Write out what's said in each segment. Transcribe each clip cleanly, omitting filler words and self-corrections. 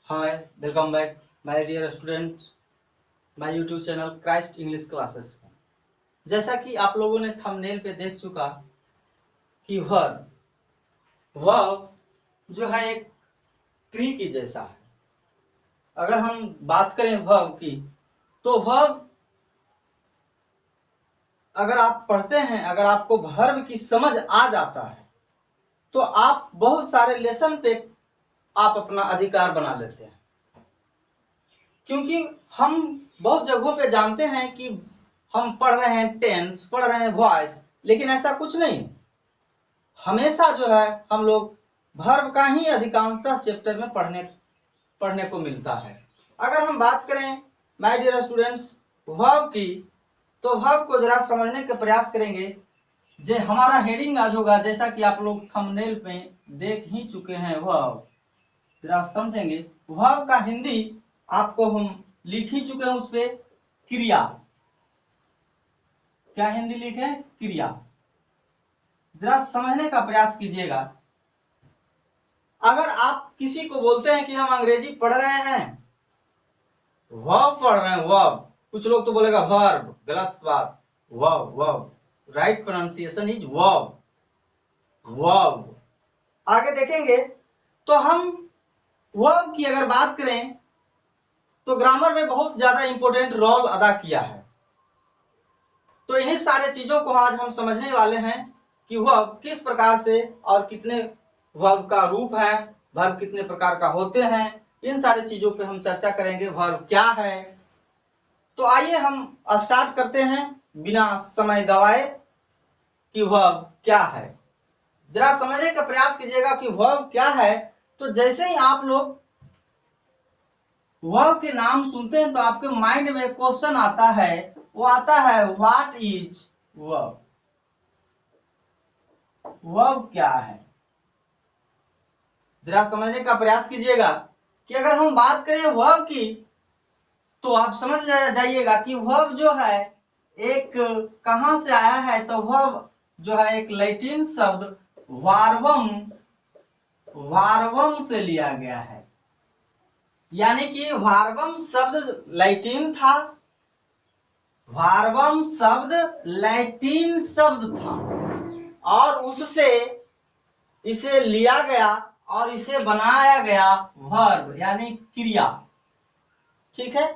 Hi, welcome back my dear student, my YouTube channel Christ English classes. जैसा कि आप लोगों ने थंबनेल पे देख चुका कि वर्ब जो है एक ट्री की जैसा है। अगर हम बात करें वर्ब की, तो वर्ब अगर आप पढ़ते हैं, अगर आपको वर्ब की समझ आ जाता है तो आप बहुत सारे लेसन पे आप अपना अधिकार बना लेते हैं। क्योंकि हम बहुत जगहों पे जानते हैं कि हम पढ़ रहे हैं टेंस, पढ़ रहे हैं वॉइस, लेकिन ऐसा कुछ नहीं। हमेशा जो है हम लोग वर्ब का ही अधिकांशतः चैप्टर में पढ़ने को मिलता है। अगर हम बात करें माय डियर स्टूडेंट्स वर्ब की, तो वर्ब को जरा समझने का प्रयास करेंगे। जो हमारा हेडिंग आज होगा, जैसा कि आप लोग थंबनेल पे देख ही चुके हैं, वर्ब जरा समझेंगे। वर्ब का हिंदी आपको हम लिख ही चुके हैं, उस पे क्रिया। क्या हिंदी लिखे? क्रिया। जरा समझने का प्रयास कीजिएगा। अगर आप किसी को बोलते हैं कि हम अंग्रेजी पढ़ रहे हैं, वर्ब पढ़ रहे हैं, वर्ब, कुछ लोग तो बोलेगा वर्ब, गलत बात। Verb, verb, right pronunciation is verb, verb. आगे देखेंगे तो हम वर्ब की अगर बात करें तो ग्रामर में बहुत ज्यादा इंपॉर्टेंट रोल अदा किया है। तो इन्हीं सारे चीजों को आज हम समझने वाले हैं कि वर्ब किस प्रकार से और कितने वर्ब का रूप है, वर्ब कितने प्रकार का होते हैं, इन सारी चीजों पे हम चर्चा करेंगे। वर्ब क्या है, तो आइए हम स्टार्ट करते हैं बिना समय गवाए कि वर्ब क्या है। जरा समझने का प्रयास कीजिएगा कि वर्ब क्या है। तो जैसे ही आप लोग वर्ब के नाम सुनते हैं तो आपके माइंड में क्वेश्चन आता है, वो आता है व्हाट इज वर्ब। वर्ब क्या है, जरा समझने का प्रयास कीजिएगा कि अगर हम बात करें वर्ब की, तो आप समझ जाइएगा कि वर्ब जो है एक कहां से आया है। तो वर्ब जो है एक लैटिन शब्द वार्वम, वार्वम से लिया गया है। यानी कि वार्वम शब्द लैटिन था, वार्वम शब्द लैटिन शब्द था और उससे इसे लिया गया और इसे बनाया गया वर्ब, यानी क्रिया। ठीक है।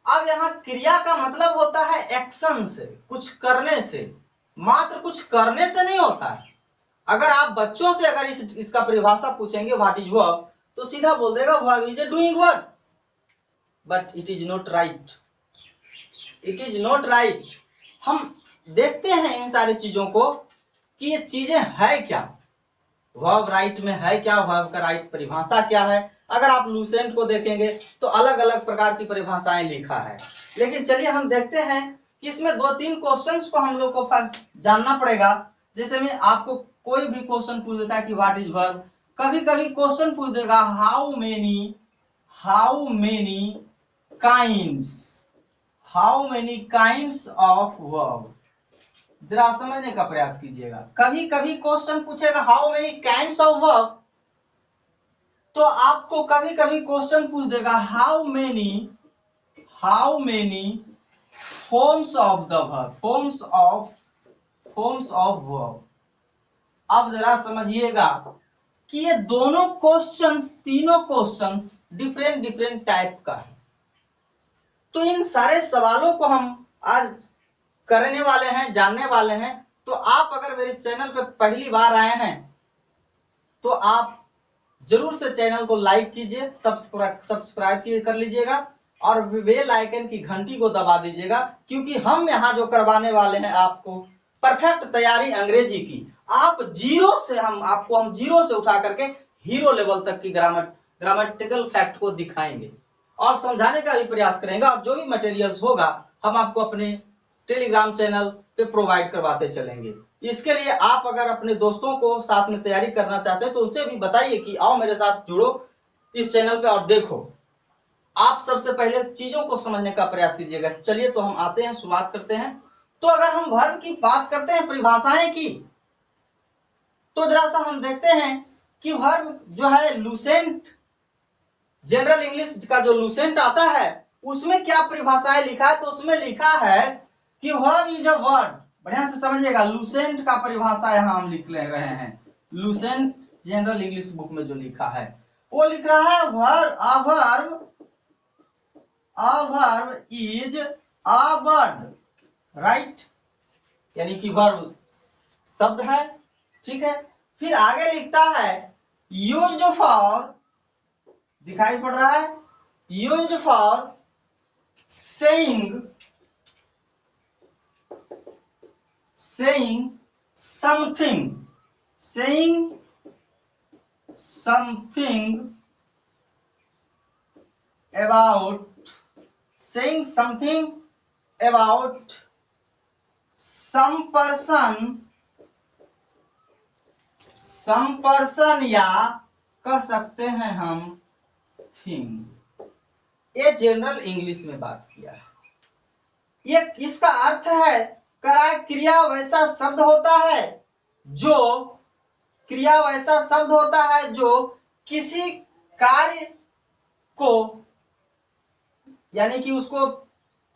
अब यहाँ क्रिया का मतलब होता है एक्शन से, कुछ करने से। मात्र कुछ करने से नहीं होता है। अगर आप बच्चों से अगर इसका परिभाषा पूछेंगे व्हाट इज वर्ब, तो सीधा बोल देगा verb is a doing work, but it is not right, it is not right. हम देखते हैं इन सारी चीजों को कि ये चीजें है क्या, वर्ब राइट में है क्या, वर्ब का राइट परिभाषा क्या है। अगर आप लूसेंट को देखेंगे तो अलग अलग प्रकार की परिभाषाएं लिखा है। लेकिन चलिए हम देखते हैं कि इसमें दो तीन क्वेश्चंस को हम लोग को जानना पड़ेगा। जैसे में आपको कोई भी क्वेश्चन पूछ देता है कि व्हाट इज वर्ब, कभी कभी क्वेश्चन पूछ देगा how many kinds, how many kinds of verb. जरा समझने का प्रयास कीजिएगा। कभी कभी क्वेश्चन पूछेगा how many kinds of verb, तो आपको कभी कभी क्वेश्चन पूछ देगा how many forms of the verb, forms of verb. अब जरा समझिएगा कि ये दोनों क्वेश्चंस, तीनों क्वेश्चंस डिफरेंट टाइप का है। तो इन सारे सवालों को हम आज करने वाले हैं, जानने वाले हैं। तो आप अगर मेरे चैनल पर पहली बार आए हैं तो आप जरूर से चैनल को लाइक कीजिए, सब्सक्राइब कर लीजिएगा और बेल आइकन की घंटी को दबा दीजिएगा, क्योंकि हम यहाँ जो करवाने वाले हैं आपको परफेक्ट तैयारी अंग्रेजी की। आप जीरो से उठा करके हीरो लेवल तक की ग्रामेटिकल फैक्ट को दिखाएंगे और समझाने का भी प्रयास करेंगे। और जो भी मटेरियल्स होगा हम आपको अपने टेलीग्राम चैनल पे प्रोवाइड करवाते चलेंगे। इसके लिए आप अगर अपने दोस्तों को साथ में तैयारी करना चाहते हैं तो उसे भी बताइए कि आओ मेरे साथ जुड़ो इस चैनल पे और देखो। आप सबसे पहले चीजों को समझने का प्रयास कीजिएगा। चलिए तो हम आते हैं, शुरुआत करते हैं। तो अगर हम वर्ब की बात करते हैं, परिभाषाएं की, तो जरा सा हम देखते हैं कि वर्ब जो है लूसेंट जनरल इंग्लिश का जो लूसेंट आता है उसमें क्या परिभाषाएं लिखा है, तो उसमें लिखा है कि वर्ब इज अ वर्ड, बढ़िया से समझिएगा, लूसेंट का परिभाषा यहाँ हम लिख ले रहे हैं। लूसेंट जनरल इंग्लिश बुक में जो लिखा है वो लिख रहा है a verb is a word, right, यानी कि वर्ब शब्द है, ठीक है। फिर आगे लिखता है यूज्ड फॉर, दिखाई पड़ रहा है, used for saying something about some person या कह सकते हैं हम thing। ये जनरल इंग्लिश में बात किया है। ये इसका अर्थ है करा क्रिया वैसा शब्द होता है जो किसी कार्य को, यानी कि उसको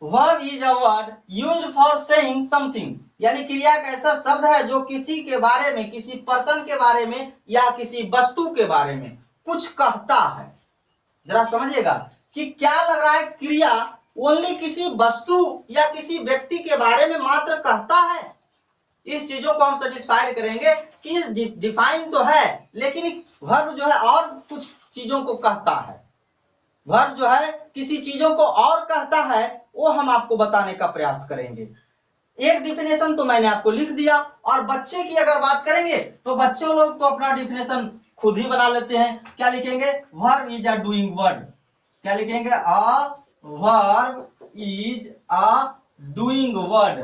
verb is a word used for saying something, यानी क्रिया का ऐसा शब्द है जो किसी के बारे में, किसी पर्सन के बारे में या किसी वस्तु के बारे में कुछ कहता है। जरा समझिएगा कि क्या लग रहा है, क्रिया ओनली किसी वस्तु या किसी व्यक्ति के बारे में मात्र कहता है। इस चीजों को हम सेटिस्फाइड करेंगे कि डिफाइन तो है, लेकिन वर्ब जो है और कुछ चीजों को कहता है। वर्ब जो है किसी चीजों को और कहता है, वो हम आपको बताने का प्रयास करेंगे। एक डिफिनेशन तो मैंने आपको लिख दिया, और बच्चे की अगर बात करेंगे तो बच्चों लोग तो अपना डिफिनेशन खुद ही बना लेते हैं। क्या लिखेंगे, verb is a doing word. क्या लिखेंगे, a verb is a doing word.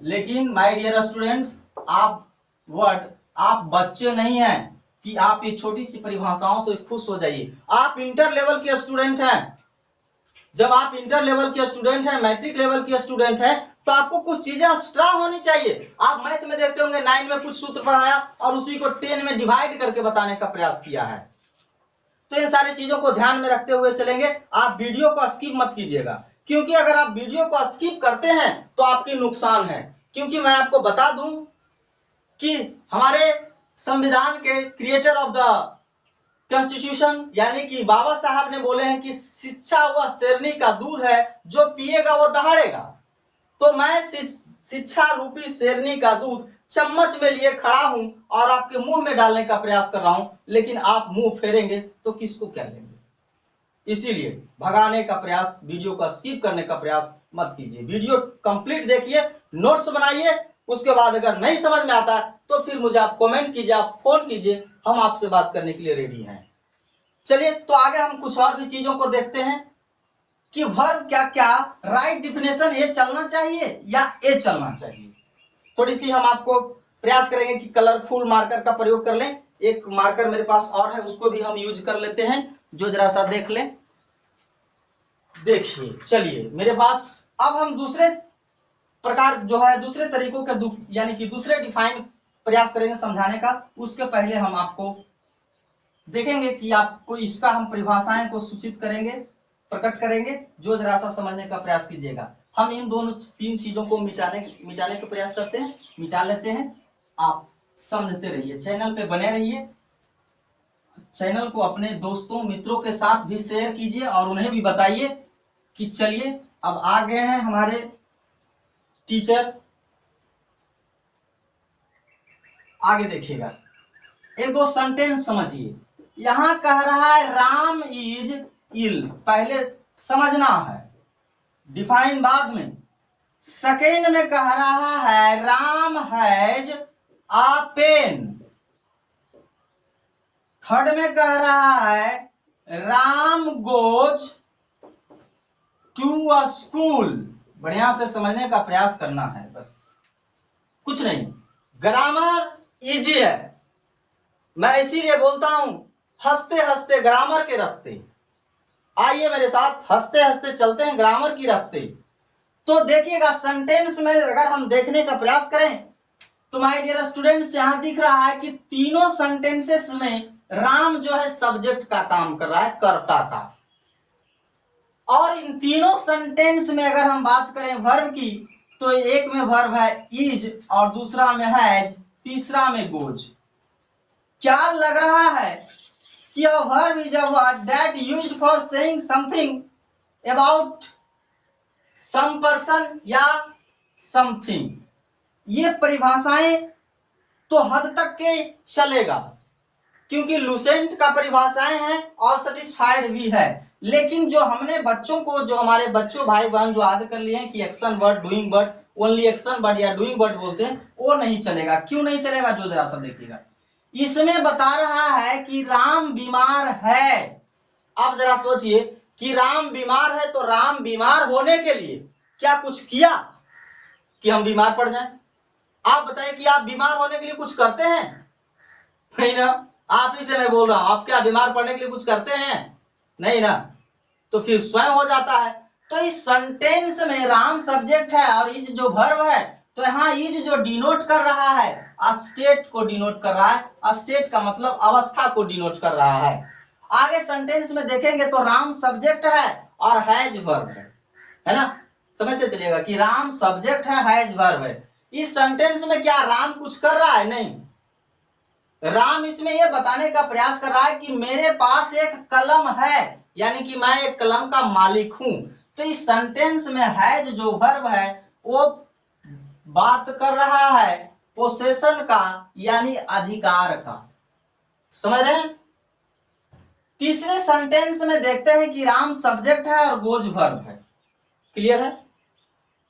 लेकिन माय डियर स्टूडेंट्स, आप बच्चे नहीं हैं कि आप ये छोटी सी परिभाषाओं से खुश हो जाइए। आप इंटर लेवल के स्टूडेंट हैं। जब आप इंटर लेवल के स्टूडेंट हैं, मैट्रिक लेवल के स्टूडेंट हैं, तो आपको कुछ चीजें एक्स्ट्रा होनी चाहिए। आप मैथ में देखते होंगे 9 में कुछ सूत्र पढ़ाया और उसी को 10 में डिवाइड करके बताने का प्रयास किया है। तो इन सारी चीजों को ध्यान में रखते हुए चलेंगे। आप वीडियो को स्किप मत कीजिएगा, क्योंकि अगर आप वीडियो को स्किप करते हैं तो आपकी नुकसान है। क्योंकि मैं आपको बता दूं कि हमारे संविधान के क्रिएटर ऑफ द कॉन्स्टिट्यूशन यानी कि बाबा साहब ने बोले हैं कि शिक्षा वह शेरनी का दूध है, जो पिएगा वो दहाड़ेगा। तो मैं शिक्षा रूपी शेरनी का दूध चम्मच में लिए खड़ा हूं और आपके मुंह में डालने का प्रयास कर रहा हूं, लेकिन आप मुंह फेरेंगे तो किसको क्या लेंगे। इसीलिए भगाने का प्रयास, वीडियो का स्किप करने का प्रयास मत कीजिए। वीडियो कंप्लीट देखिए, नोट्स बनाइए, उसके बाद अगर नहीं समझ में आता तो फिर मुझे आप कमेंट कीजिए, आप फोन कीजिए, हम आपसे बात करने के लिए रेडी हैं। चलिए तो आगे हम कुछ और भी चीजों को देखते हैं कि वर्ब क्या क्या राइट डिफिनेशन ए चलना चाहिए या ए चलना चाहिए। थोड़ी सी हम आपको प्रयास करेंगे कि कलरफुल मार्कर का प्रयोग कर लें। एक मार्कर मेरे पास और है, उसको भी हम यूज कर लेते हैं, जो जरा सा देख लें। देखिए, चलिए मेरे पास अब हम दूसरे प्रकार जो है, दूसरे तरीकों के यानी कि दूसरे डिफाइन प्रयास करेंगे समझाने का। उसके पहले हम आपको देखेंगे कि आपको इसका हम परिभाषाएं को सूचित करेंगे, प्रकट करेंगे, जो जरा सा समझने का प्रयास कीजिएगा। हम इन दोनों 3 चीजों को मिटाने का प्रयास करते हैं, मिटा लेते हैं। आप समझते रहिए, चैनल पे बने रहिए, चैनल को अपने दोस्तों मित्रों के साथ भी शेयर कीजिए और उन्हें भी बताइए कि चलिए अब आ गए हैं हमारे टीचर। आगे देखिएगा, एक दो सेंटेंस समझिए। यहां कह रहा है राम इज इल, पहले समझना है, डिफाइन बाद में। सेकेंड में कह रहा है Ram has a pen. Third में कह रहा है Ram goes to a school. बढ़िया से समझने का प्रयास करना है, बस कुछ नहीं। ग्रामर इजी है, मैं इसीलिए बोलता हूं हंसते हंसते ग्रामर के रास्ते। आइए मेरे साथ, हंसते हंसते चलते हैं ग्रामर की रास्ते। तो देखिएगा सेंटेंस में अगर हम देखने का प्रयास करें तो माय डियर स्टूडेंट्स, यहां दिख रहा है कि तीनों सेंटेंसेस में राम जो है सब्जेक्ट का काम कर रहा है, कर्ता का। और इन तीनों सेंटेंस में अगर हम बात करें वर्ब की, तो एक में वर्ब है इज और दूसरा में हैज, तीसरा में गोज। क्या लग रहा है कि a verb is a word that used for saying something about some person या something। ये परिभाषाएं तो हद तक के चलेगा, क्योंकि लुसेंट का परिभाषाएं हैं और सेटिस्फाइड भी है। लेकिन जो हमने बच्चों को, जो हमारे बच्चों भाई बहन जो आदत कर लिए हैं कि action word, doing word, only action word या डूइंग वर्ड बोलते हैं, वो नहीं चलेगा। क्यों नहीं चलेगा, जो जरा सा देखिएगा। इसमें बता रहा है कि राम बीमार है। अब जरा सोचिए कि राम बीमार है, तो राम बीमार होने के लिए क्या कुछ किया कि हम बीमार पड़ जाएं? आप बताइए कि आप बीमार होने के लिए कुछ करते हैं? नहीं ना। आप ही से मैं बोल रहा हूं, आप क्या बीमार पड़ने के लिए कुछ करते हैं? नहीं ना। तो फिर स्वयं हो जाता है। तो इस सेंटेंस में राम सब्जेक्ट है और इज जो वर्ब है, तो यहाँ इज जो डिनोट कर रहा है, स्टेट को डिनोट कर रहा है। स्टेट का मतलब अवस्था को डिनोट कर रहा है। आगे सेंटेंस में देखेंगे तो राम सब्जेक्ट है और हैज वर्ब है ना। समझते चलिएगा कि राम सब्जेक्ट है, हैज वर्ब है। इस सेंटेंस में क्या राम कुछ कर रहा है? नहीं। राम इसमें यह बताने का प्रयास कर रहा है कि मेरे पास एक कलम है, यानी कि मैं एक कलम का मालिक हूं। तो इस सेंटेंस में हैज जो वर्ब है वो बात कर रहा है पोसेशन का, यानी अधिकार का। समझ रहे हैं? तीसरे सेंटेंस में देखते हैं कि राम सब्जेक्ट है और गोज वर्ब है। क्लियर है?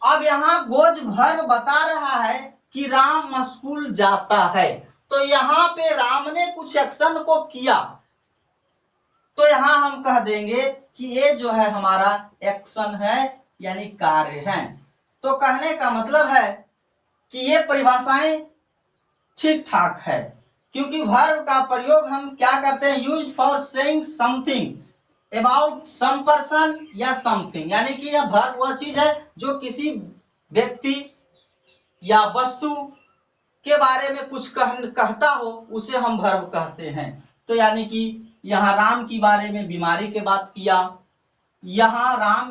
अब यहां गोज वर्ब बता रहा है कि राम स्कूल जाता है। तो यहां पे राम ने कुछ एक्शन को किया, तो यहां हम कह देंगे कि ये जो है हमारा एक्शन है, यानी कार्य है। तो कहने का मतलब है कि ये परिभाषाएं ठीक ठाक है, क्योंकि वर्ब का प्रयोग हम क्या करते हैं, use for saying something about some person या समथिंग, यानी कि यह वर्ब वह चीज है जो किसी व्यक्ति या वस्तु के बारे में कुछ कहता हो, उसे हम वर्ब कहते हैं। तो यानी कि यहाँ राम की बारे में बीमारी के बात किया, यहाँ राम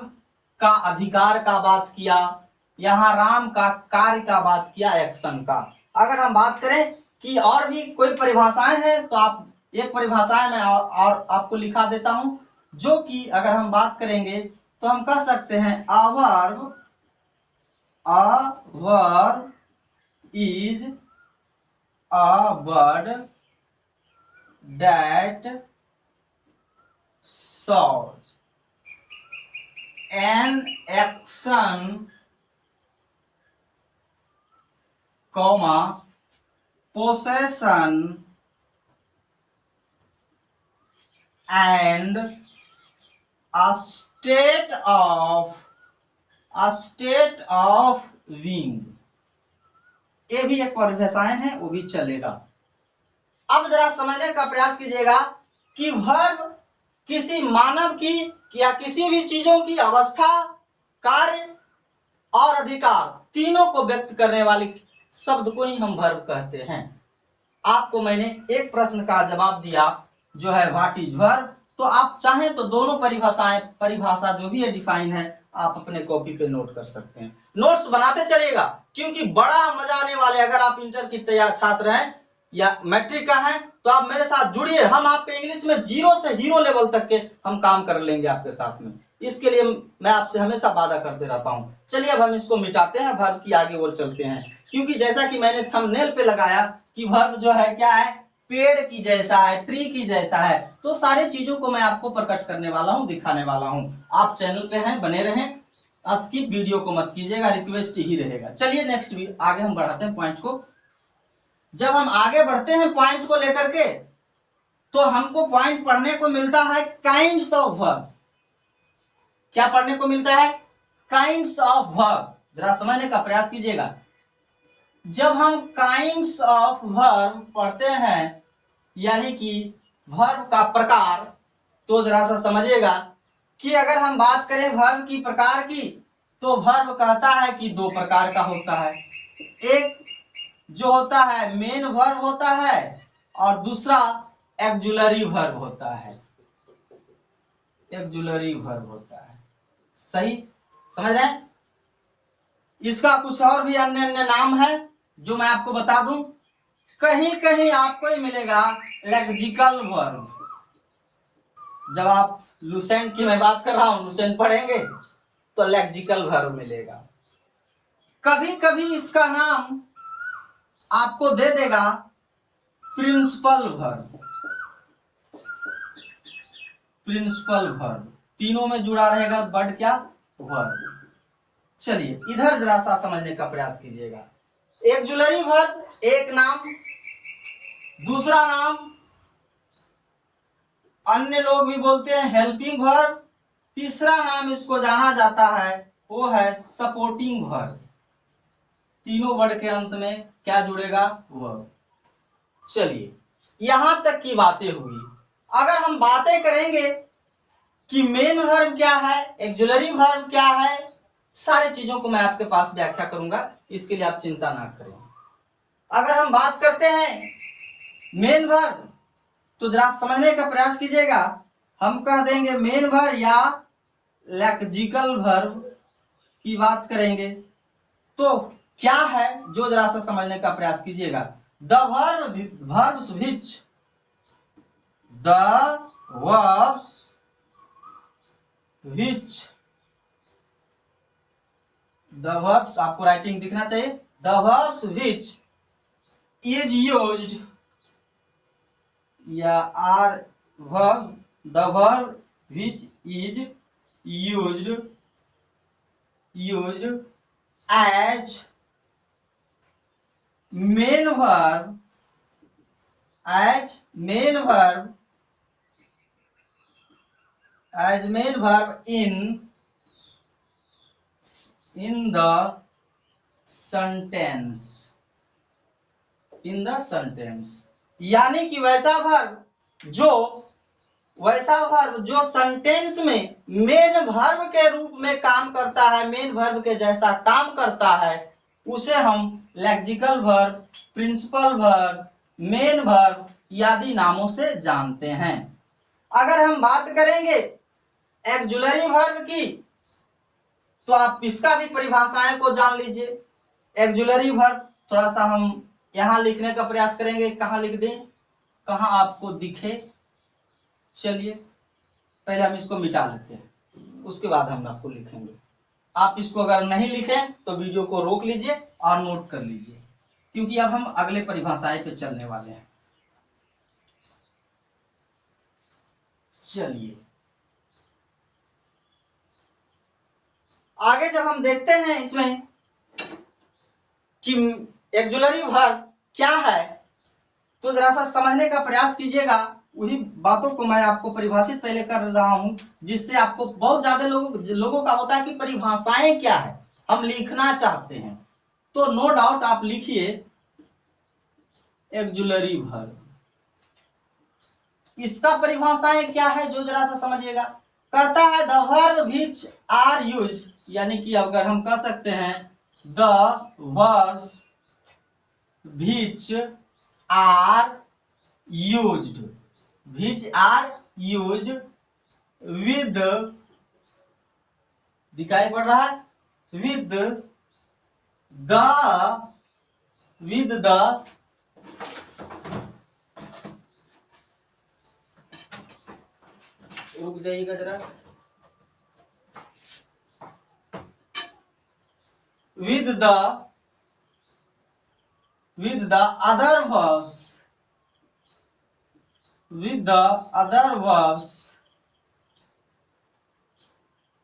का अधिकार का बात किया, यहाँ राम का कार्य का बात किया, एक्शन का। अगर हम बात करें कि और भी कोई परिभाषाएं हैं, तो आप एक परिभाषा मैं और आपको लिखा देता हूं, जो कि अगर हम बात करेंगे तो हम कह सकते हैं a verb is a word that shows an action, possession and a state of being। ये भी एक परिभाषाएं हैं, वो भी चलेगा। अब जरा समझने का प्रयास कीजिएगा कि वर्ब किसी मानव की या किसी भी चीजों की अवस्था, कार्य और अधिकार तीनों को व्यक्त करने वाले शब्द को ही हम वर्ब कहते हैं। आपको मैंने एक प्रश्न का जवाब दिया जो है व्हाट इज वर्ब, तो आप चाहें तो दोनों परिभाषा जो भी है डिफाइन है, आप अपने कॉपी पे नोट कर सकते हैं। नोट्स बनाते चलिएगा, क्योंकि बड़ा मजा आने वाले। अगर आप इंटर की तैयार छात्र हैं या मैट्रिक का है, तो आप मेरे साथ जुड़िए। हम आपके इंग्लिश में 0 से हीरो लेवल तक के हम काम कर लेंगे आपके साथ में। इसके लिए मैं आपसे हमेशा वादा करते रहता हूं। चलिए अब हम इसको मिटाते हैं, वर्ब की आगे और चलते हैं। क्योंकि जैसा कि मैंने थंबनेल पे लगाया कि वर्ब जो है क्या है, पेड़ की जैसा है, ट्री की जैसा है। तो सारी चीजों को मैं आपको प्रकट करने वाला हूं, दिखाने वाला हूं। आप चैनल पे हैं, बने रहें, स्किप वीडियो को मत कीजिएगा, रिक्वेस्ट ही रहेगा। चलिए नेक्स्ट आगे हम बढ़ाते हैं पॉइंट को। जब हम आगे बढ़ते हैं पॉइंट को लेकर के, तो हमको पॉइंट पढ़ने को मिलता है काइंड्स ऑफ वर्ब। क्या पढ़ने को मिलता है? Kinds of verb. जरा समझने का प्रयास कीजिएगा। जब हम काइंड्स ऑफ वर्ब पढ़ते हैं, यानी कि वर्ब का प्रकार, तो जरा सा समझिएगा कि अगर हम बात करें वर्ब की प्रकार की, तो वर्ब कहता है कि 2 प्रकार का होता है। एक जो होता है मेन वर्ब होता है, और दूसरा एक्जुलरी वर्ब होता है, एक्जुलरी वर्ब होता है। सही समझ रहे हैं? इसका कुछ और भी अन्य अन्य नाम है जो मैं आपको बता दूं। कहीं कहीं आपको ही मिलेगा लेक्सिकल वर्ब। जब आप लुसेंट की मैं बात कर रहा हूं, लुसेंट पढ़ेंगे तो लेक्सिकल वर्ब मिलेगा। कभी कभी इसका नाम आपको दे देगा प्रिंसिपल वर्ब, प्रिंसिपल वर्ब तीनों में जुड़ा रहेगा वर्ड क्या, वर्ब। चलिए इधर जरा सा समझने का प्रयास कीजिएगा। एक्जुलरी वर्ब एक नाम, दूसरा नाम अन्य लोग भी बोलते हैं हेल्पिंग वर्ब, तीसरा नाम इसको जाना जाता है वो है सपोर्टिंग वर्ब। तीनों वर्ड के अंत में क्या जुड़ेगा, वर्ब। चलिए यहां तक की बातें हुई। अगर हम बातें करेंगे कि मेन वर्ब क्या है, एक्जुलरी वर्ब क्या है, सारी चीजों को मैं आपके पास व्याख्या करूंगा, इसके लिए आप चिंता ना करें। अगर हम बात करते हैं मेन वर्ब तो जरा समझने का प्रयास कीजिएगा। हम कह देंगे मेन वर्ब या लेक्सिकल वर्ब की बात करेंगे तो क्या है जो जरा सा समझने का प्रयास कीजिएगा। The verbs which, the verbs which, the verbs आपको राइटिंग दिखना चाहिए, the verbs which is used या or verb, the verb which is used as main verb, as main verb, as main verb in the sentence, in the sentence। यानी कि वैसा verb जो sentence में main verb के रूप में काम करता है, मेन वर्ब के जैसा काम करता है, उसे हम lexical verb, principal verb, main verb आदि नामों से जानते हैं। अगर हम बात करेंगे एक्जुलरी वर्ब की तो आप इसका भी परिभाषाएं को जान लीजिए। एक्जुलरी वर्ब थोड़ा सा हम यहां लिखने का प्रयास करेंगे, कहां लिख दें, कहां आपको दिखे। चलिए पहले हम इसको मिटा लेते हैं, उसके बाद हम आपको लिखेंगे। आप इसको अगर नहीं लिखें तो वीडियो को रोक लीजिए और नोट कर लीजिए, क्योंकि अब हम अगले परिभाषाएं पे चलने वाले हैं। चलिए आगे जब हम देखते हैं इसमें कि एक्जुलरी वर्ब क्या है तो जरा सा समझने का प्रयास कीजिएगा। वही बातों को मैं आपको परिभाषित पहले कर रहा हूं, जिससे आपको बहुत ज्यादा लोगों का होता है कि परिभाषाएं क्या है, हम लिखना चाहते हैं। तो नो डाउट आप लिखिए एक्जुलरी वर्ब। इसका परिभाषाएं क्या है जो जरा सा समझिएगा। कहता है the verb which are used, यानी कि अगर हम कह सकते हैं the verbs which are used, which are used with, दिखाई पड़ रहा है, विद द रुक जाइएगा जरा, with the other verbs, with the other verbs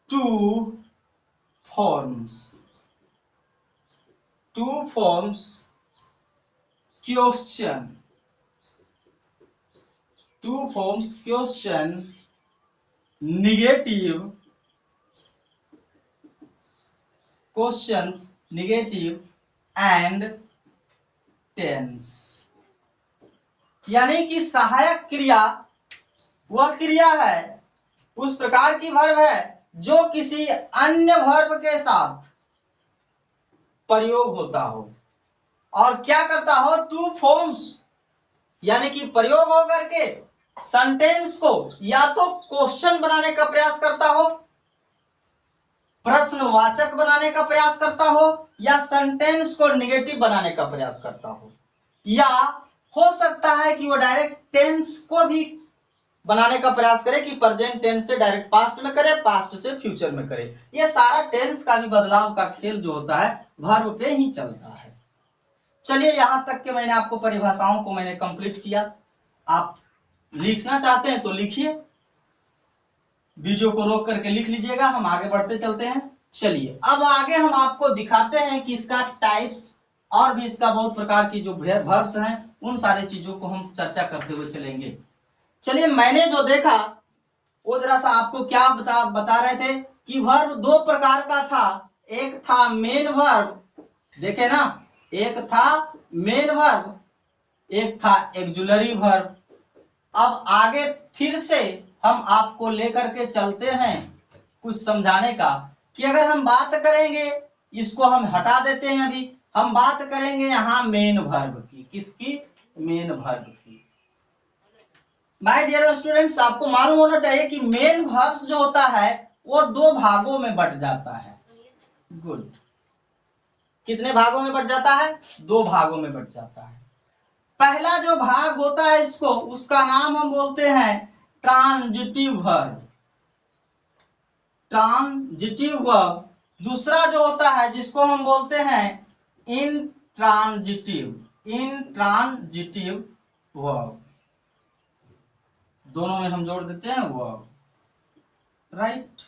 two forms question, two forms question, negative questions, negative and tense। यानी कि सहायक क्रिया वह क्रिया है, उस प्रकार की वर्ब है जो किसी अन्य वर्ब के साथ प्रयोग होता हो और क्या करता हो, टू फॉर्म्स, यानी कि प्रयोग हो करके सेंटेंस को या तो क्वेश्चन बनाने का प्रयास करता हो, प्रश्नवाचक बनाने का प्रयास करता हो, या सेंटेंस को निगेटिव बनाने का प्रयास करता हो, या हो सकता है कि वो डायरेक्ट टेंस को भी बनाने का प्रयास करे कि प्रेजेंट टेंस से डायरेक्ट पास्ट में करे, पास्ट से फ्यूचर में करे। ये सारा टेंस का भी बदलाव का खेल जो होता है वर्ब पे ही चलता है। चलिए यहां तक के मैंने आपको परिभाषाओं को मैंने कंप्लीट किया। आप लिखना चाहते हैं तो लिखिए, वीडियो को रोक करके लिख लीजिएगा, हम आगे बढ़ते चलते हैं। चलिए अब आगे हम आपको दिखाते हैं कि इसका टाइप्स और भी इसका बहुत प्रकार की जो वर्ब्स हैं उन सारे चीजों को हम चर्चा करते हुए चलेंगे। चलिए मैंने जो देखा वो जरा सा आपको क्या बता रहे थे कि वर्ब दो प्रकार का था। एक था मेन वर्ब, देखे ना, एक था मेन वर्ब, एक था एक्जुलरी वर्ब। अब आगे फिर से हम आपको लेकर के चलते हैं कुछ समझाने का कि अगर हम बात करेंगे, इसको हम हटा देते हैं, अभी हम बात करेंगे यहाँ मेन वर्ब की। किसकी? मेन वर्ब की। माय डियर स्टूडेंट्स, आपको मालूम होना चाहिए कि मेन वर्ब्स जो होता है वो दो भागों में बट जाता है। गुड। कितने भागों में बट जाता है? दो भागों में बट जाता है। पहला जो भाग होता है इसको, उसका नाम हम बोलते हैं ट्रांजिटिव वर्ब। Transitive verb. दूसरा जो होता है जिसको हम बोलते हैं इंट्रांजिटिव। Intransitive verb. दोनों में हम जोड़ देते हैं वर्ब। राइट।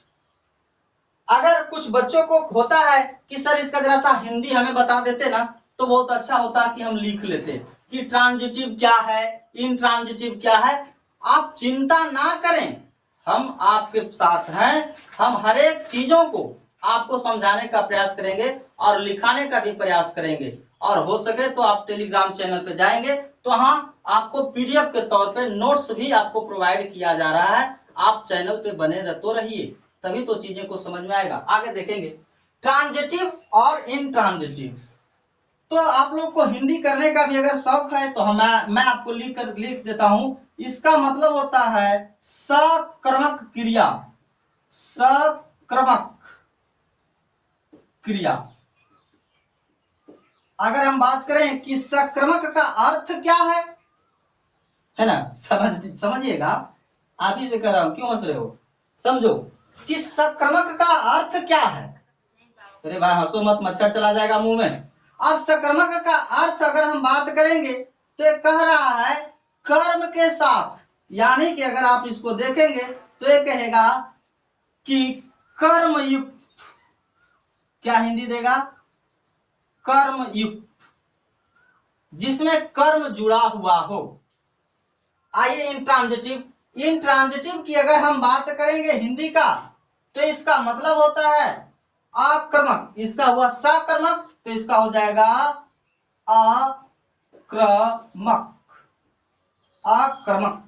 अगर कुछ बच्चों को होता है कि सर इसका जरा सा हिंदी हमें बता देते ना तो बहुत अच्छा होता कि हम लिख लेते कि ट्रांजिटिव क्या है, इंट्रांजिटिव क्या है। आप चिंता ना करें, हम आपके साथ हैं। हम हर एक चीजों को आपको समझाने का प्रयास करेंगे और लिखाने का भी प्रयास करेंगे। और हो सके तो आप टेलीग्राम चैनल पे जाएंगे तो हाँ, आपको पीडीएफ के तौर पे नोट्स भी आपको प्रोवाइड किया जा रहा है। आप चैनल पे बने तो रहिए, तभी तो चीजें को समझ में आएगा। आगे देखेंगे ट्रांजिटिव और इनट्रांजिटिव। तो आप लोग को हिंदी करने का भी अगर शौक है तो मैं आपको लिख देता हूं। इसका मतलब होता है सकर्मक क्रिया। सकर्मक क्रिया। अगर हम बात करें कि सकर्मक का अर्थ क्या है ना, समझिएगा। आप ही से कर रहा हूं, क्यों हंस रहे हो? समझो कि सकर्मक का अर्थ क्या है। अरे भाई हंसो मत, मच्छर चला जाएगा मुंह में। अब सकर्मक का अर्थ अगर हम बात करेंगे तो ये कह रहा है कर्म के साथ, यानी कि अगर आप इसको देखेंगे तो ये कहेगा कि कर्म युक्त। क्या हिंदी देगा? कर्म युक्त, जिसमें कर्म जुड़ा हुआ हो। आइए इंट्रांजिटिव। इंट्रांजिटिव की अगर हम बात करेंगे हिंदी का तो इसका मतलब होता है आक्रमक। इसका हुआ सकर्मक तो इसका हो जाएगा आक्रमक। आक्रमक।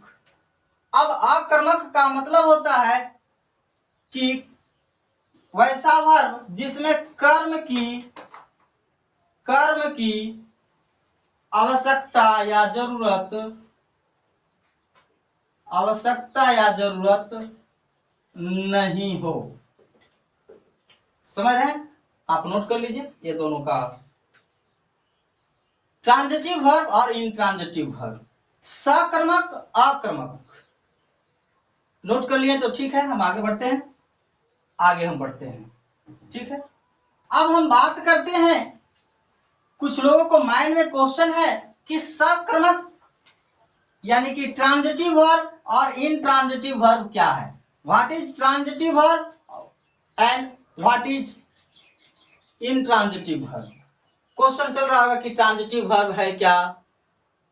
अब आक्रमक का मतलब होता है कि वैसा वर्ब जिसमें कर्म की आवश्यकता या जरूरत नहीं हो। समझ रहे हैं? आप नोट कर लीजिए ये दोनों का। ट्रांजिटिव वर्ब और इंट्रांजिटिव वर्ब, सकर्मक आक्रमक। नोट कर लिए तो ठीक है, हम आगे बढ़ते हैं। ठीक है। अब हम बात करते हैं, कुछ लोगों को माइंड में क्वेश्चन है कि सकर्मक यानी कि ट्रांजिटिव वर्ब और इनट्रांजिटिव वर्ब क्या है। What is transitive verb and what is intransitive verb. Question चल रहा होगा कि ट्रांजिटिव वर्ब है क्या,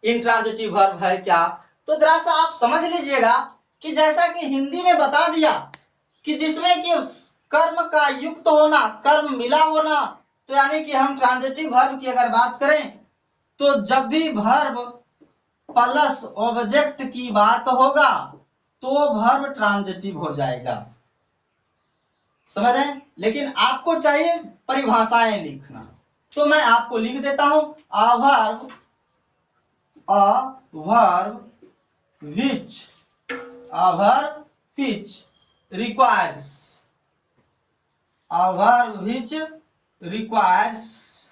इनट्रांजिटिव वर्ब है क्या। तो जरा सा आप समझ लीजिएगा कि जैसा कि हिंदी में बता दिया कि जिसमें कि कर्म का युक्त होना, कर्म मिला होना, तो यानी कि हम ट्रांजिटिव वर्ब की अगर बात करें तो जब भी वर्ब प्लस ऑब्जेक्ट की बात होगा तो वर्ब ट्रांजिटिव हो जाएगा। समझ रहे हैं? लेकिन आपको चाहिए परिभाषाएं लिखना, तो मैं आपको लिख देता हूं a verb which a verb which requires, a verb which requires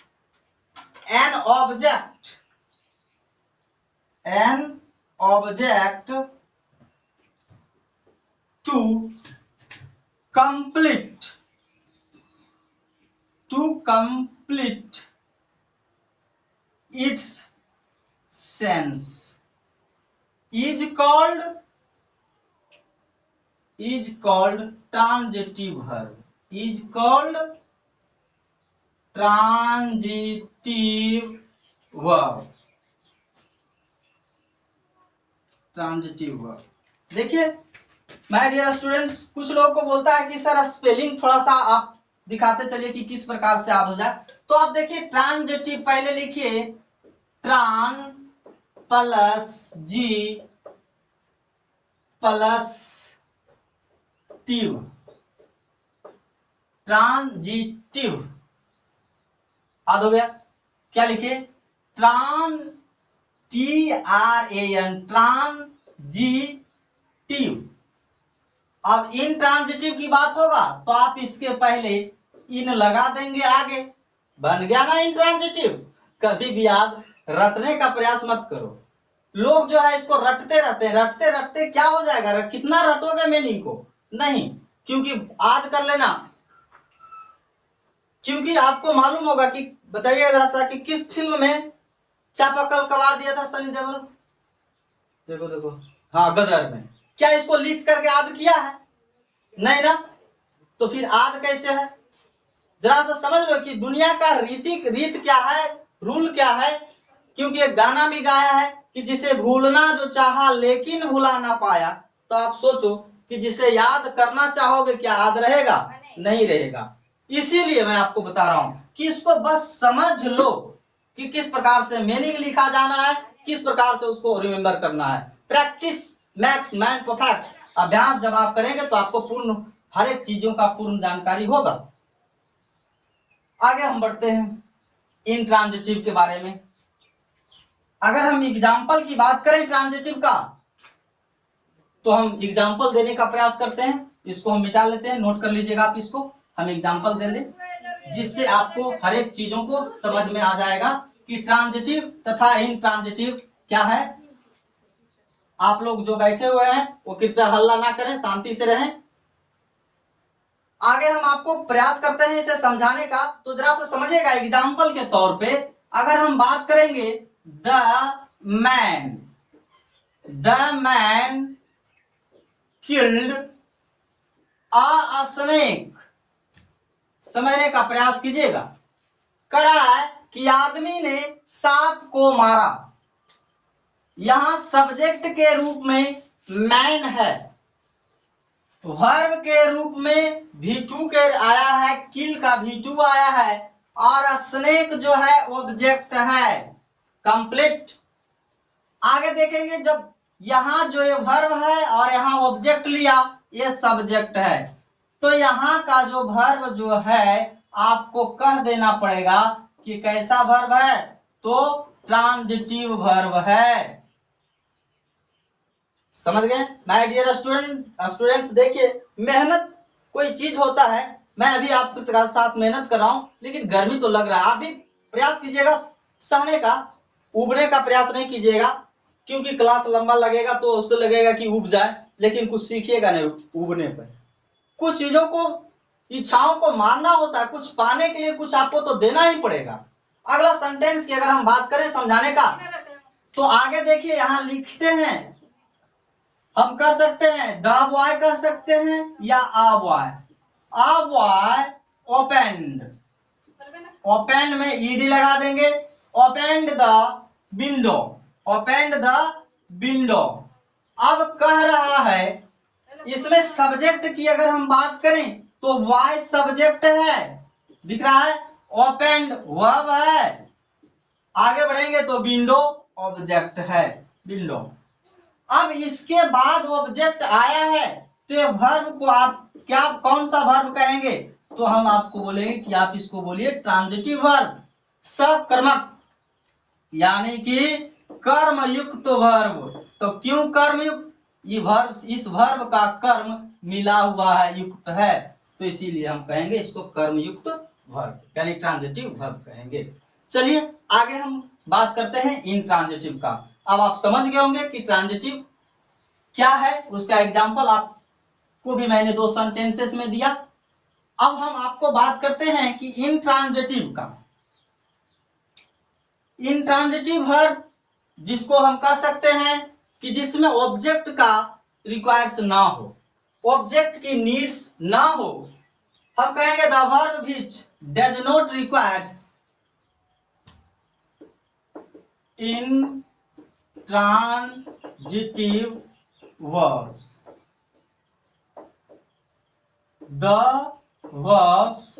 an object to complete its sense is called transitive verb, is called transitive verb, transitive verb। देखिए माय डियर स्टूडेंट्स, कुछ लोगों को बोलता है कि सर स्पेलिंग थोड़ा सा आप दिखाते चलिए कि किस प्रकार से याद हो जाए। तो आप देखिए ट्रांजिटिव पहले लिखिए ट्रान प्लस जी प्लस टिव, ट्रांजिटिव याद हो गया। क्या लिखे ट्रान TRAN ट्रांजिटिव। अब इन ट्रांजिटिव की बात होगा तो आप इसके पहले इन लगा देंगे आगे, बन गया ना इन ट्रांजिटिव। कभी भी याद रटने का प्रयास मत करो। लोग जो है इसको रटते रहते हैं, रटते रटते क्या हो जाएगा, कितना रटोगे मीनिंग को, नहीं, क्योंकि याद कर लेना, क्योंकि आपको मालूम होगा कि बताइए जरा सा कि किस फिल्म में चापाकल कबाड़ दिया था सनी देओल, देखो देखो, हाँ गदर में। क्या इसको लिख करके याद किया है, नहीं ना, तो फिर याद कैसे है। जरा सा समझ लो कि दुनिया का रीत क्या है, रूल क्या है। क्योंकि एक गाना भी गाया है कि जिसे भूलना जो चाहा लेकिन भुला ना पाया। तो आप सोचो कि जिसे याद करना चाहोगे क्या याद रहेगा, नहीं रहेगा। इसीलिए मैं आपको बता रहा हूं कि इसको बस समझ लो कि किस प्रकार से मीनिंग लिखा जाना है, किस प्रकार से उसको रिमेंबर करना है। प्रैक्टिस मैक्स मैन परफेक्ट, अभ्यास जब आप करेंगे तो आपको पूर्ण हर एक चीजों का पूर्ण जानकारी होगा। आगे हम बढ़ते हैं इंट्रांजिटिव के बारे में। अगर हम एग्जाम्पल की बात करें ट्रांजिटिव का, तो हम एग्जाम्पल देने का प्रयास करते हैं। इसको हम मिटा लेते हैं, नोट कर लीजिएगा आप इसको, हम एग्जाम्पल दे दें जिससे आपको हर एक चीजों को समझ में आ जाएगा कि ट्रांजिटिव तथा इंट्रांजिटिव क्या है। आप लोग जो बैठे हुए हैं वो कृपया हल्ला ना करें, शांति से रहें। आगे हम आपको प्रयास करते हैं इसे समझाने का, तो जरा सा समझिएगा। एग्जाम्पल के तौर पे अगर हम बात करेंगे the man killed a snake, समझने का प्रयास कीजिएगा। करा है कि आदमी ने सांप को मारा। यहां सब्जेक्ट के रूप में मैन है, वर्ब के रूप में V2 के आया है, किल का V2 आया है, और स्नेक जो है ऑब्जेक्ट है कंप्लीट। आगे देखेंगे जब यहां जो ये वर्ब है और यहां ऑब्जेक्ट लिया, ये सब्जेक्ट है, तो यहां का जो वर्ब जो है आपको कह देना पड़ेगा कि कैसा वर्ब है, तो ट्रांजिटिव वर्ब है। समझ गए माय डियर स्टूडेंट्स। देखिए मेहनत कोई चीज होता है, मैं अभी आपके साथ मेहनत कर रहा हूं, लेकिन गर्मी तो लग रहा है। आप भी प्रयास कीजिएगा सहने का, उबने का प्रयास नहीं कीजिएगा, क्योंकि क्लास लंबा लगेगा तो उससे लगेगा कि उब जाए, लेकिन कुछ सीखिएगा नहीं उबने पर। कुछ चीजों को, इच्छाओं को मारना होता है, कुछ पाने के लिए कुछ आपको तो देना ही पड़ेगा। अगला सेंटेंस की अगर हम बात करें समझाने का, तो आगे देखिए यहां लिखते हैं, हम कह सकते हैं द बॉय कह सकते हैं या आ बॉय ओपेंड, ओपेंड में ईडी लगा देंगे, opened the window, opened the window. अब कह रहा है, इसमें सब्जेक्ट की अगर हम बात करें तो वाई सब्जेक्ट है, दिख रहा है, ओपेंड वर्ब है। आगे बढ़ेंगे तो विंडो ऑब्जेक्ट है, विंडो। अब इसके बाद ऑब्जेक्ट आया है, तो ये वर्ब को आप क्या कौन सा वर्ब कहेंगे, तो हम आपको बोलेंगे कि आप इसको बोलिए ट्रांजिटिव वर्ब, सकर्मक, यानी कि कर्मयुक्त वर्ब। तो क्यों कर्मयुक्त, इस वर्ब का कर्म मिला हुआ है, युक्त है, तो इसीलिए हम कहेंगे इसको कर्मयुक्त वर्ब यानी ट्रांजिटिव वर्ब कहेंगे। चलिए आगे हम बात करते हैं इंट्रांजिटिव का। अब आप समझ गए होंगे कि ट्रांजिटिव क्या है, उसका एग्जाम्पल आपको भी मैंने 2 सेंटेंसेस में दिया। अब हम आपको बात करते हैं कि इंट्रांजिटिव का। इंट्रांजिटिव वर्ब जिसको हम कह सकते हैं कि जिसमें ऑब्जेक्ट का रिक्वायर्स ना हो, ऑब्जेक्ट की नीड्स ना हो, हम कहेंगे the verb which does not requires intransitive verbs. The verbs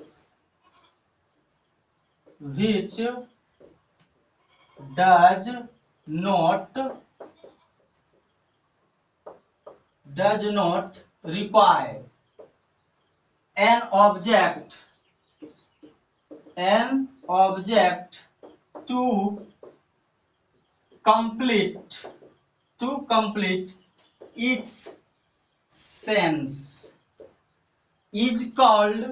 which does not require an object to complete its sense is called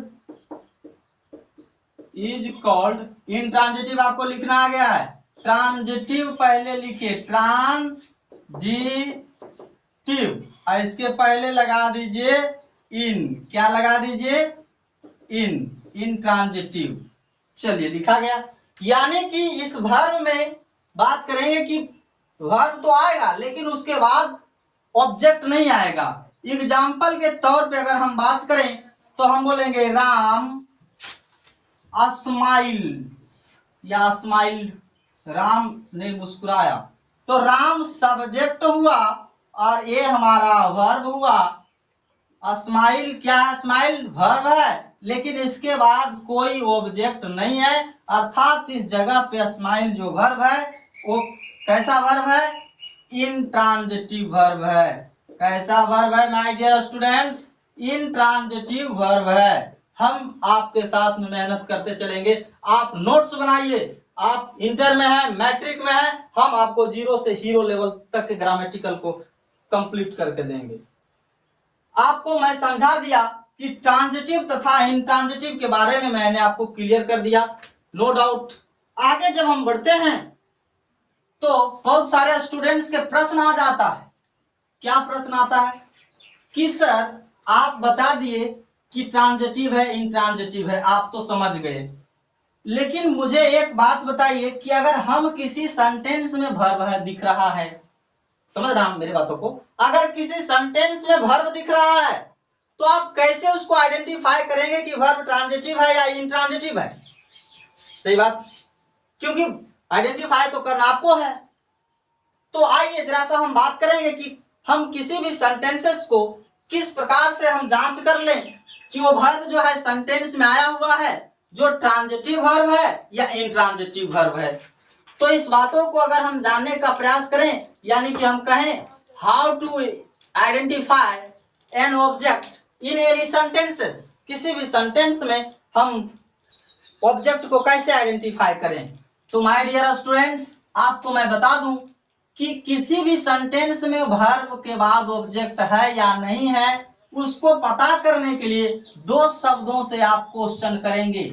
intransitive. आपको लिखना आ गया है, ट्रांजिटिव पहले लिखिए, ट्रांजिटिव, और इसके पहले लगा दीजिए इन, क्या लगा दीजिए, इंट्रांजिटिव। चलिए लिखा गया, यानी कि इस वर्ब में बात करेंगे कि वर्ब तो आएगा लेकिन उसके बाद ऑब्जेक्ट नहीं आएगा। एग्जाम्पल के तौर पे अगर हम बात करें तो हम बोलेंगे राम स्माइल्स या स्माइल्ड, राम ने मुस्कुराया, तो राम सब्जेक्ट हुआ और ये हमारा वर्ब हुआ। स्माइल क्या है, स्माइल वर्ब है लेकिन इसके बाद कोई ऑब्जेक्ट नहीं है, अर्थात इस जगह पे स्माइल जो वर्ब है वो कैसा वर्ब है, इंट्रांजिटिव वर्ब है। कैसा वर्ब है my dear students, intransitive verb है। हम आपके साथ में मेहनत करते चलेंगे, आप नोट्स बनाइए, आप इंटर में है, मैट्रिक में है, हम आपको 0 से हीरो लेवल तक के ग्रामेटिकल को कंप्लीट करके देंगे। आपको मैं समझा दिया कि ट्रांजिटिव तथा इंट्रांजिटिव के बारे में मैंने आपको क्लियर कर दिया, नो डाउट। आगे जब हम बढ़ते हैं तो बहुत सारे स्टूडेंट्स के प्रश्न आ जाता है। क्या प्रश्न आता है कि सर आप बता दिए कि ट्रांजिटिव है इंट्रांजिटिव है, आप तो समझ गए, लेकिन मुझे एक बात बताइए कि अगर हम किसी सेंटेंस में वर्ब है दिख रहा है, समझ रहा हूं मेरी बातों को, अगर किसी सेंटेंस में वर्ब दिख रहा है तो आप कैसे उसको आइडेंटिफाई करेंगे कि वर्ब ट्रांजिटिव है या इंट्रांजिटिव है? सही बात, क्योंकि आइडेंटिफाई तो करना आपको है। तो आइए जरा सा हम बात करेंगे कि हम किसी भी सेंटेंसेस को किस प्रकार से हम जांच कर लें कि वो वर्ब जो है सेंटेंस में आया हुआ है जो ट्रांजिटिव वर्ब है या इंट्रांजिटिव वर्ब है। तो इस बातों को अगर हम जानने का प्रयास करें, यानी कि हम कहें how to identify an object in any sentences, किसी भी सेंटेंस में हम ऑब्जेक्ट को कैसे आइडेंटिफाई करें, तो माय डियर स्टूडेंट्स आपको मैं बता दूं कि किसी भी सेंटेंस में वर्ब के बाद ऑब्जेक्ट है या नहीं है, उसको पता करने के लिए 2 शब्दों से आप क्वेश्चन करेंगे।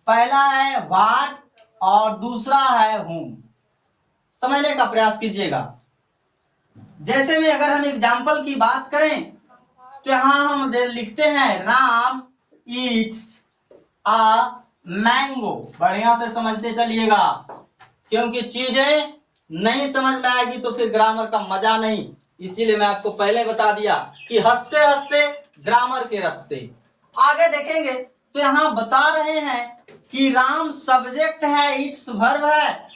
पहला है व्हाट और दूसरा है whom। समझने का प्रयास कीजिएगा। जैसे में अगर हम एग्जाम्पल की बात करें तो यहां हम लिखते हैं राम ईट्स अ मैंगो। बढ़िया से समझते चलिएगा, क्योंकि चीजें नहीं समझ में आएगी तो फिर ग्रामर का मजा नहीं। इसीलिए मैं आपको पहले बता दिया कि हंसते हंसते ग्रामर के रास्ते। आगे देखेंगे तो यहाँ बता रहे हैं कि राम सब्जेक्ट है, इट्स वर्ब है,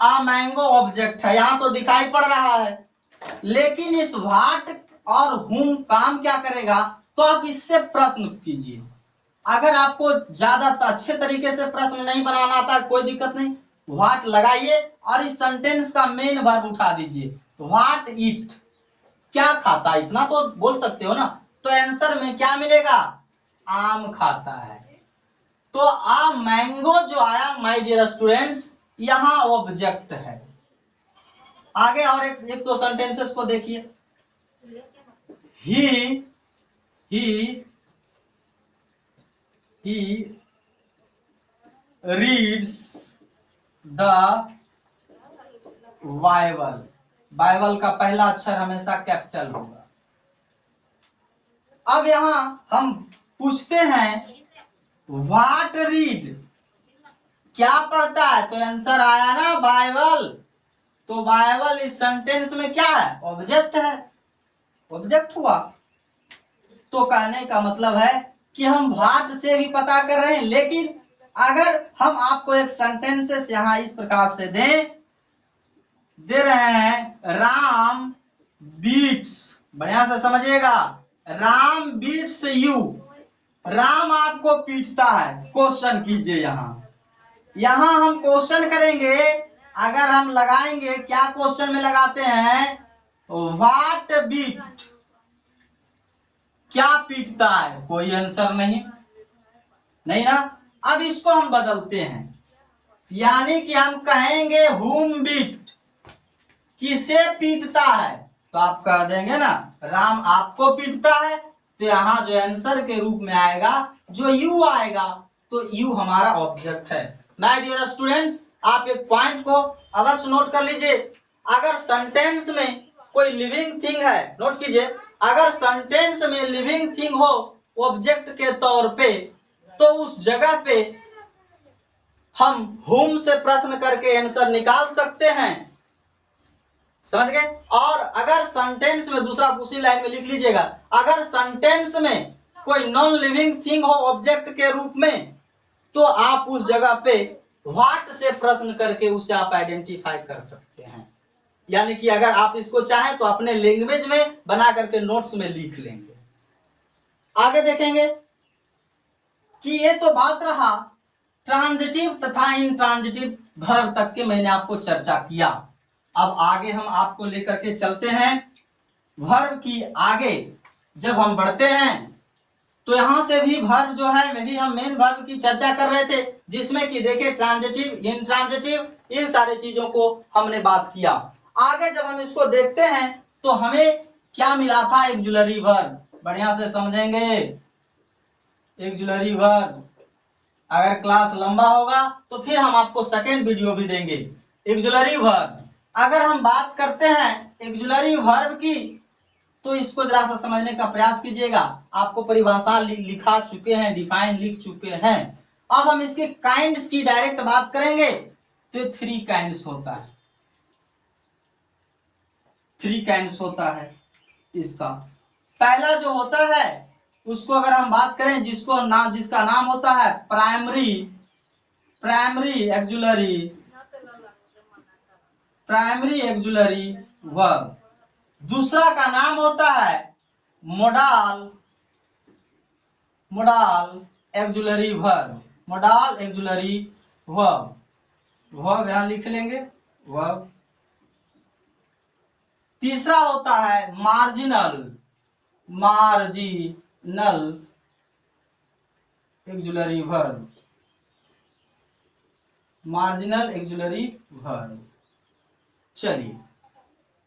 आ मैंगो ऑब्जेक्ट है, यहाँ तो दिखाई पड़ रहा है, लेकिन इस व्हाट और हुम काम क्या करेगा, तो आप इससे प्रश्न कीजिए। अगर आपको ज्यादा अच्छे तरीके से प्रश्न नहीं बनाना आता कोई दिक्कत नहीं, व्हाट लगाइए और इस सेंटेंस का मेन वर्ब उठा दीजिए, व्हाट ईट, क्या खाता, इतना तो बोल सकते हो ना, तो आंसर में क्या मिलेगा, आम खाता है। तो आ मैंगो जो आया माय डियर स्टूडेंट्स यहाँ ऑब्जेक्ट है, आगे और एक दो सेंटेंसेस को देखिए। He reads the Bible. Bible का पहला अक्षर हमेशा कैपिटल होगा। अब यहां हम पूछते हैं व्हाट रीड, क्या पढ़ता है? तो आंसर आया ना बाइबल। तो बाइबल इस सेंटेंस में क्या है? ऑब्जेक्ट है, ऑब्जेक्ट हुआ। तो कहने का मतलब है कि हम व्हाट से भी पता कर रहे हैं, लेकिन अगर हम आपको एक सेंटेंसेस यहां इस प्रकार से दे रहे हैं, राम बीट्स, बढ़िया से समझिएगा, राम बीट्स यू, राम आपको पीटता है। क्वेश्चन कीजिए यहां हम क्वेश्चन करेंगे। अगर हम लगाएंगे, क्या क्वेश्चन में लगाते हैं? व्हाट बीट, क्या पीटता है? कोई आंसर नहीं ना। अब इसको हम बदलते हैं, यानी कि हम कहेंगे हुम बीट, किसे पीटता है? तो आप कह देंगे ना राम आपको पीटता है। तो यहाँ जो आंसर के रूप में आएगा जो यू आएगा, तो यू हमारा ऑब्जेक्ट है। माय डियर स्टूडेंट्स, आप एक पॉइंट को अवश्य नोट कर लीजिए। अगर सेंटेंस में कोई लिविंग थिंग है, नोट कीजिए, अगर सेंटेंस में लिविंग थिंग हो ऑब्जेक्ट के तौर पे, तो उस जगह पे हम हुम से प्रश्न करके आंसर निकाल सकते हैं। समझ गए? और अगर सेंटेंस में, दूसरा उसी लाइन में लिख लीजिएगा, अगर सेंटेंस में कोई नॉन लिविंग थिंग हो ऑब्जेक्ट के रूप में, तो आप उस जगह पे व्हाट से प्रश्न करके उससे आप आइडेंटिफाई कर सकते हैं। यानी कि अगर आप इसको चाहें तो अपने लैंग्वेज में बना करके नोट्स में लिख लेंगे। आगे देखेंगे कि ये तो बात रहा ट्रांजिटिव तथा इंट्रांजिटिव वर्ब तक के, मैंने आपको चर्चा किया। अब आगे हम आपको लेकर के चलते हैं वर्ब की। आगे जब हम बढ़ते हैं तो यहां से भी वर्ब जो है, में भी हम मेन वर्ब की चर्चा कर रहे थे, जिसमें कि देखिए ट्रांजिटिव, इंट्रांजिटिव, इन सारे चीजों को हमने बात किया। आगे जब हम इसको देखते हैं तो हमें क्या मिला था? Auxiliary verb. बढ़िया से समझेंगे, एक्जुलरी वर्ब। अगर क्लास लंबा होगा तो फिर हम आपको सेकेंड वीडियो भी देंगे। एक्जुलरी वर्ब, अगर हम बात करते हैं एक्जुलरी वर्ब की, तो इसको जरा सा समझने का प्रयास कीजिएगा। आपको परिभाषा लिखा चुके हैं, डिफाइन लिख चुके हैं। अब हम इसके काइंड्स की डायरेक्ट बात करेंगे तो 3 काइंड्स होता है। 3 काइंड्स होता है इसका। पहला जो होता है उसको अगर हम बात करें, जिसका नाम होता है primary auxiliary, primary auxiliary verb. दूसरा का नाम होता है modal auxiliary verb, modal auxiliary verb. Verb यहां लिख लेंगे, वर्ब। तीसरा होता है marginal auxiliary verb, marginal auxiliary verb. चलिए,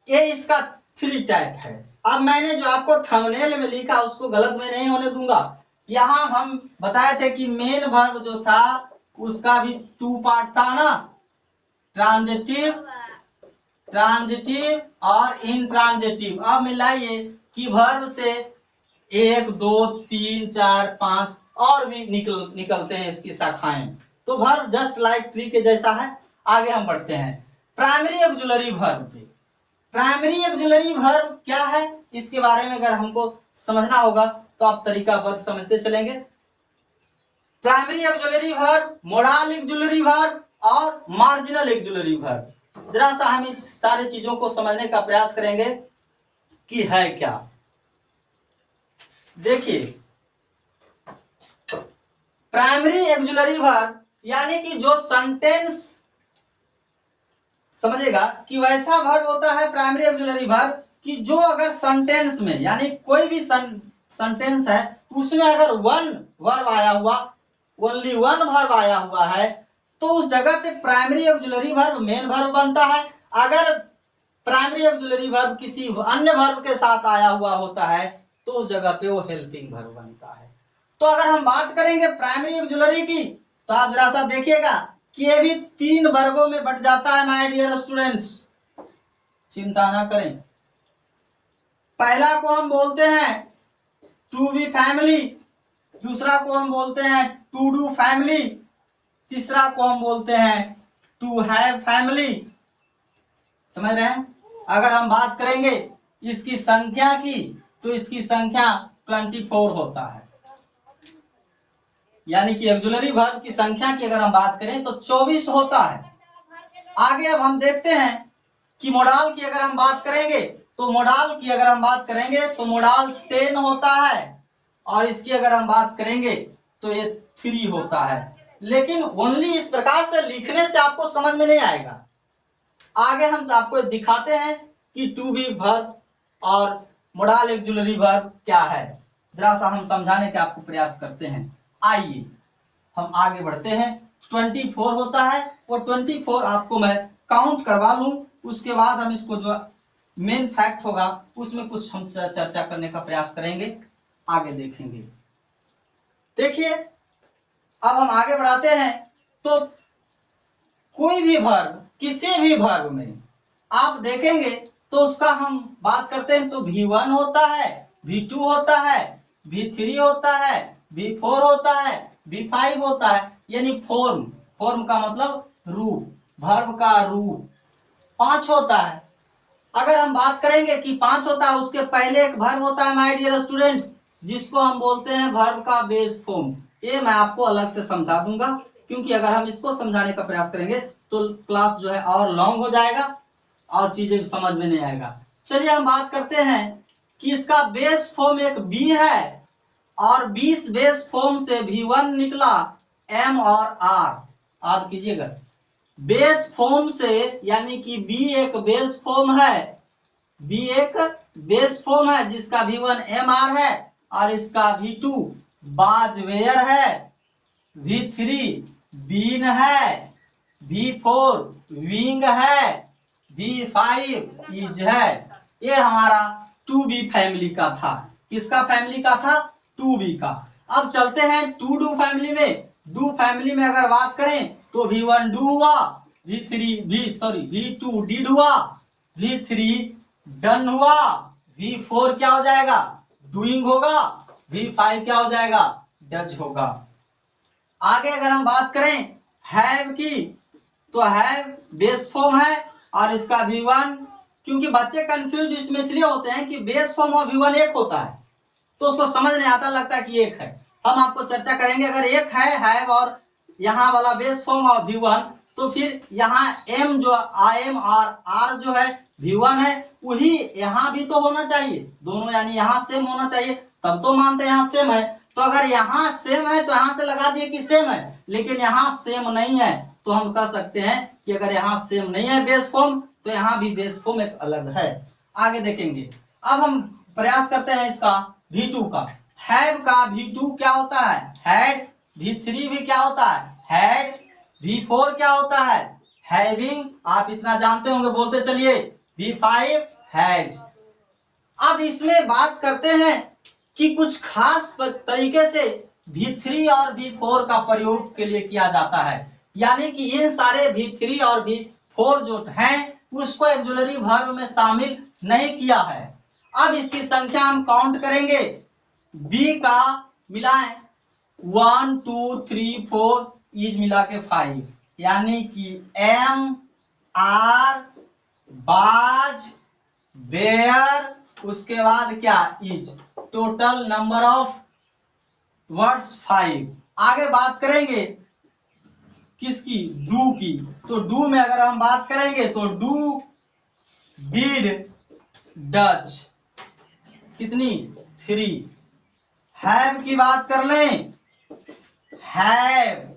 ये इसका 3 टाइप है। अब मैंने जो आपको थंबनेल में लिखा उसको गलत में नहीं होने दूंगा। यहां हम बताए थे कि मेन वर्ब जो था उसका भी 2 पार्ट था ना, ट्रांजिटिव और इंट्रांजिटिव। अब मिलाइए कि वर्ब से 1 2 3 4 5 और भी निकलते हैं इसकी शाखाएं। तो वर्ब जस्ट लाइक ट्री के जैसा है। आगे हम बढ़ते हैं प्राइमरी एक्जुलरी वर्ब पे। प्राइमरी एक्जुलरी वर्ब क्या है, इसके बारे में अगर हमको समझना होगा तो आप तरीकाबद्ध समझते चलेंगे। Primary auxiliary verb, modal auxiliary verb और मार्जिनल एक्जुलरी वर्ब। जरा सा हम इस सारी चीजों को समझने का प्रयास करेंगे कि है क्या। देखिए, प्राइमरी एक्जुलरी वर्ब यानी कि जो सेंटेंस, समझेगा कि वैसा वर्ब होता है प्राइमरी एक्जुलरी वर्ब कि जो अगर सेंटेंस में, यानी कोई भी सेंटेंस है उसमें अगर वन वर्ब आया हुआ, ओनली वन वर्ब आया हुआ है, तो उस जगह पे primary auxiliary verb main verb बनता है। अगर प्राइमरी ऑक्सिलरी वर्ब किसी अन्य वर्ब के साथ आया हुआ होता है तो उस जगह पे वो हेल्पिंग वर्ब बनता है। तो अगर हम बात करेंगे प्राइमरी ऑक्सिलरी की तो आप जरा सा देखिएगा कि ये भी 3 वर्गों में बट जाता है माय डियर स्टूडेंट्स, चिंता ना करें। पहला को हम बोलते हैं टू बी फैमिली, दूसरा को हम बोलते हैं टू डू फैमिली, तीसरा को हम बोलते हैं टू हैव फैमिली। समझ रहे हैं? अगर हम बात करेंगे इसकी संख्या की तो इसकी संख्या 24 होता है, यानी कि ऑक्सिलरी वर्ब की संख्या की अगर हम बात करें तो 24 होता है। आगे अब हम देखते हैं कि मोडाल की अगर हम बात करेंगे तो मोडाल की अगर हम बात करेंगे तो मोडाल 10 होता है और इसकी अगर हम बात करेंगे तो ये 3 होता है। लेकिन ओनली इस प्रकार से लिखने से आपको समझ में नहीं आएगा। आगे हम आपको दिखाते हैं कि टू बी वर्ब और मोडाल ऑक्सिलरी वर्ब क्या है, जरा सा हम समझाने का आपको प्रयास करते हैं। आइए हम आगे बढ़ते हैं। 24 होता है और 24 आपको मैं काउंट करवा लूं, उसके बाद हम इसको जो मेन फैक्ट होगा उसमें कुछ हम चर्चा करने का प्रयास करेंगे, आगे देखेंगे। देखिए अब हम आगे बढ़ाते हैं। तो कोई भी वर्ब किसी भी वर्ब में आप देखेंगे तो उसका हम बात करते हैं तो V1 होता है, V2 होता है, V3 होता है, V4 होता है, V5 होता है, यानी फॉर्म, फॉर्म का मतलब रूप, वर्ब का रूप 5 होता है। अगर हम बात करेंगे कि 5 होता है, उसके पहले एक वर्ब होता है माय डियर स्टूडेंट्स, जिसको हम बोलते हैं वर्ब का बेस फॉर्म। ये मैं आपको अलग से समझा दूंगा, क्योंकि अगर हम इसको समझाने का प्रयास करेंगे तो क्लास जो है और लॉन्ग हो जाएगा और चीजें समझ में नहीं आएगा। चलिए हम बात करते हैं कि इसका बेस फॉर्म एक बी है और 20 बेस फॉर्म से V1 निकला, M और R याद कीजिएगा। बेस फॉर्म से यानी कि B एक बेस फॉर्म है, B एक बेस फॉर्म है जिसका V1 MR है और इसका V2 बाजवेयर है, V3 बीन है, V4 विंग है, V5 इज है। ये हमारा 2B फैमिली का था। किसका फैमिली का था? 2B का। अब चलते हैं टू डू फैमिली में। डू फैमिली में अगर बात करें तो V1 डू हुआ, V2 डिड हुआ, V3 डन हुआ, V4 क्या हो जाएगा? डूइंग होगा, V5 क्या हो जाएगा? डज होगा। आगे अगर हम बात करें हैव की तो हैव बेस फॉर्म है और इसका V1, क्योंकि बच्चे कंफ्यूज इसमें इसलिए होते हैं कि बेस फॉर्म और V1 एक होता है तो उसको समझ नहीं आता, लगता है कि एक है। हम आपको चर्चा करेंगे अगर एक है हैव और यहाँ वाला बेस फॉर्म और V1 तो फिर यहाँ M जो IM और R जो है V1 है, वही यहाँ भी तो होना चाहिए, दोनों यानी यहाँ सेम होना चाहिए, तब तो मानते हैं यहाँ सेम है। तो अगर यहाँ सेम है तो यहाँ से लगा दिए कि सेम है, लेकिन यहाँ सेम नहीं है तो हम कह सकते हैं कि अगर यहाँ सेम नहीं है बेस फॉर्म तो यहाँ भी बेस फॉर्म एक अलग है। आगे देखेंगे। अब हम प्रयास करते हैं इसका V2 का। हैव का V2 क्या होता है? हैड। V3 भी क्या होता है? हैड। V4 क्या होता है? हैविंग। आप इतना जानते होंगे, बोलते चलिए। V5 has. अब इसमें बात करते हैं कि कुछ खास तरीके से V3 और V4 का प्रयोग के लिए किया जाता है, यानी कि इन सारे V3 और V4 जो हैं उसको ऑक्सिलरी वर्ब में शामिल नहीं किया है। अब इसकी संख्या हम काउंट करेंगे। बी का मिलाएं 1 2 3 4 इज मिला के 5, यानी कि M R बाज बेयर, उसके बाद क्या? Is. Total number of words 5। आगे बात करेंगे किसकी? डू की। तो डू में अगर हम बात करेंगे तो डू डिड डज, कितनी? 3। हैव की बात कर लें, हैव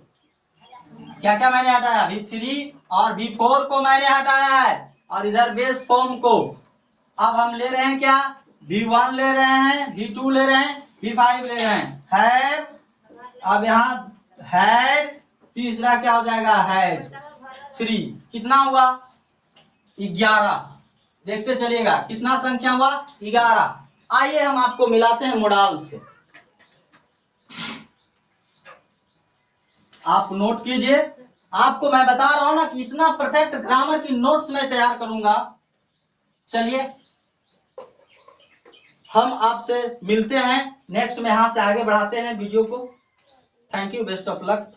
क्या क्या मैंने हटाया? V3 और V4 को मैंने हटाया है और इधर बेस फॉर्म को। अब हम ले रहे हैं क्या? V1 ले रहे हैं, V2 ले रहे हैं, V5 ले रहे हैं। हैव, अब यहाँ हैड, तीसरा क्या हो जाएगा? हैज। 3 कितना हुआ? 11। देखते चलिएगा कितना संख्या हुआ 11। आइए हम आपको मिलाते हैं मोडाल से। आप नोट कीजिए, आपको मैं बता रहा हूं ना कि इतना परफेक्ट ग्रामर की नोट्स मैं तैयार करूंगा। चलिए हम आपसे मिलते हैं नेक्स्ट में, यहां से आगे बढ़ाते हैं वीडियो को। Thank you, best of luck.